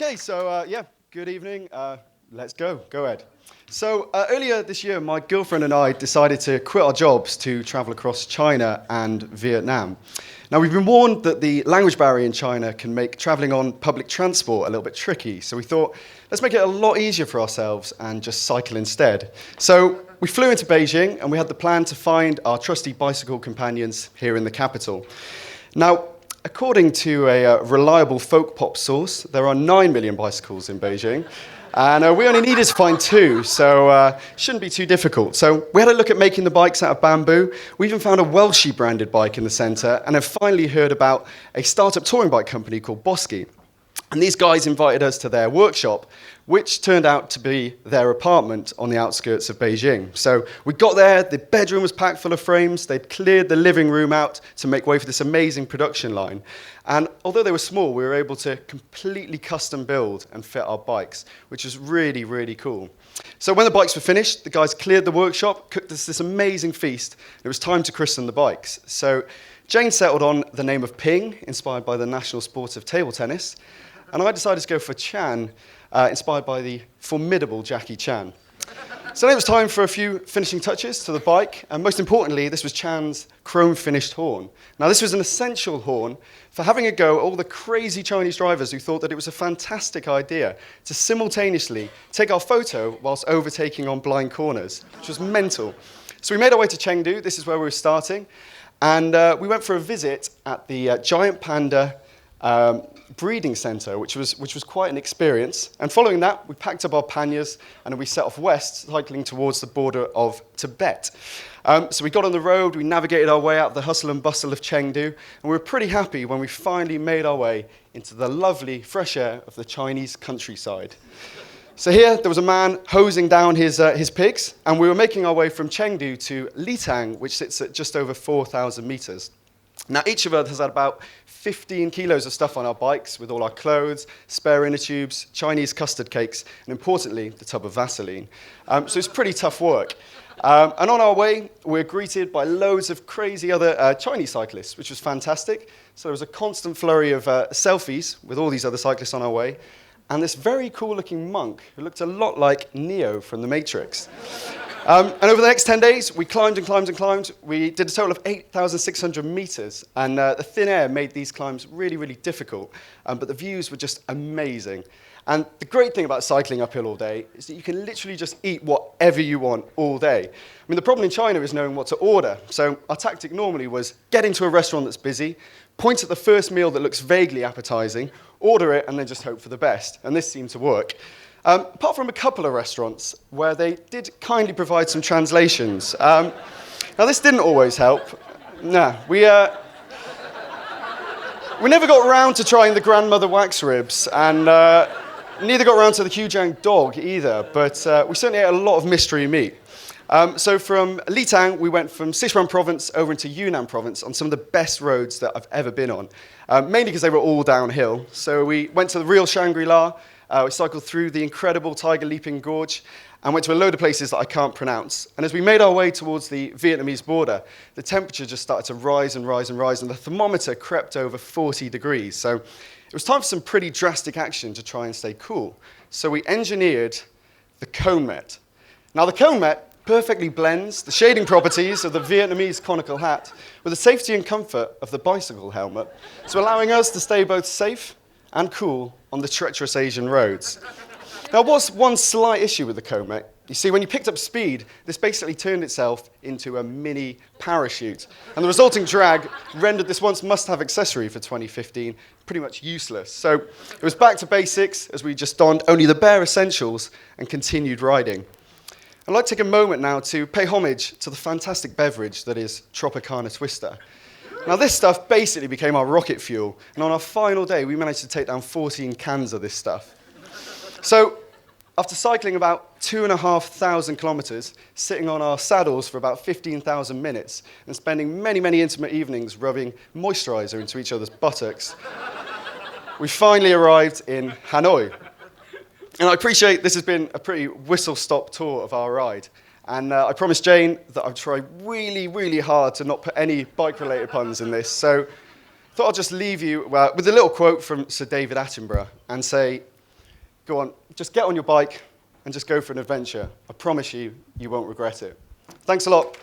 Okay, so yeah, good evening. Let's go. Go ahead. So earlier this year, my girlfriend and I decided to quit our jobs to travel across China and Vietnam. Now, we've been warned that the language barrier in China can make traveling on public transport a little bit tricky, so we thought, let's make it a lot easier for ourselves and just cycle instead. So we flew into Beijing, and we had the plan to find our trusty bicycle companions here in the capital. Now, according to a reliable folk pop source, there are 9 million bicycles in Beijing, and we only needed to find 2, so shouldn't be too difficult. So we had a look at making the bikes out of bamboo. We even found a Welshie branded bike in the centre, and have finally heard about a startup touring bike company called Bosky. And these guys invited us to their workshop, which turned out to be their apartment on the outskirts of Beijing. So we got there, the bedroom was packed full of frames, they'd cleared the living room out to make way for this amazing production line. And although they were small, we were able to completely custom build and fit our bikes, which was really, really cool. So when the bikes were finished, the guys cleared the workshop, cooked us this amazing feast, and it was time to christen the bikes. So Jane settled on the name of Ping, inspired by the national sport of table tennis, and I decided to go for Chan, inspired by the formidable Jackie Chan. So then it was time for a few finishing touches to the bike, and most importantly, this was Chan's chrome-finished horn. Now, this was an essential horn for having a go at all the crazy Chinese drivers who thought that it was a fantastic idea to simultaneously take our photo whilst overtaking on blind corners, which was mental. So we made our way to Chengdu. This is where we were starting, and we went for a visit at the Giant Panda breeding centre, which was quite an experience. And following that, we packed up our panniers and we set off west, cycling towards the border of Tibet. So we got on the road, we navigated our way out the hustle and bustle of Chengdu, and we were pretty happy when we finally made our way into the lovely fresh air of the Chinese countryside. So here, there was a man hosing down his pigs, and we were making our way from Chengdu to Litang, which sits at just over 4,000 metres. Now, each of us has had about 15 kilos of stuff on our bikes, with all our clothes, spare inner tubes, Chinese custard cakes, and importantly, the tub of Vaseline. So it's pretty tough work. And on our way, we're greeted by loads of crazy other Chinese cyclists, which was fantastic. So there was a constant flurry of selfies with all these other cyclists on our way, and this very cool-looking monk who looked a lot like Neo from The Matrix. And over the next 10 days, we climbed and climbed and climbed. We did a total of 8,600 meters, and the thin air made these climbs really, really difficult, but the views were just amazing. And the great thing about cycling uphill all day is that you can literally just eat whatever you want all day. I mean, the problem in China is knowing what to order. So our tactic normally was get into a restaurant that's busy, point at the first meal that looks vaguely appetizing, order it, and then just hope for the best. And this seemed to work. Apart from a couple of restaurants where they did kindly provide some translations. Now, this didn't always help. No, we never got around to trying the grandmother wax ribs, and neither got around to the Hujang dog either, but we certainly ate a lot of mystery meat. So from Litang, we went from Sichuan province over into Yunnan province on some of the best roads that I've ever been on, mainly because they were all downhill. So we went to the real Shangri-La. We cycled through the incredible Tiger Leaping Gorge and went to a load of places that I can't pronounce. And as we made our way towards the Vietnamese border, the temperature just started to rise and rise and rise, and the thermometer crept over 40 degrees. So it was time for some pretty drastic action to try and stay cool. So we engineered the cone met. Now, the cone met perfectly blends the shading properties of the Vietnamese conical hat with the safety and comfort of the bicycle helmet, so allowing us to stay both safe and cool on the treacherous Asian roads. Now, there was one slight issue with the Comet. You see, when you picked up speed, this basically turned itself into a mini parachute, and the resulting drag rendered this once must-have accessory for 2015 pretty much useless. So it was back to basics as we just donned only the bare essentials and continued riding. I'd like to take a moment now to pay homage to the fantastic beverage that is Tropicana Twister. Now, this stuff basically became our rocket fuel, and on our final day, we managed to take down 14 cans of this stuff. So, after cycling about 2,500 kilometers, sitting on our saddles for about 15,000 minutes, and spending many, many intimate evenings rubbing moisturizer into each other's buttocks, we finally arrived in Hanoi. And I appreciate this has been a pretty whistle-stop tour of our ride. And I promised Jane that I'd try really, really hard to not put any bike-related puns in this. So I thought I'd just leave you with a little quote from Sir David Attenborough and say, go on, just get on your bike and just go for an adventure. I promise you, you won't regret it. Thanks a lot.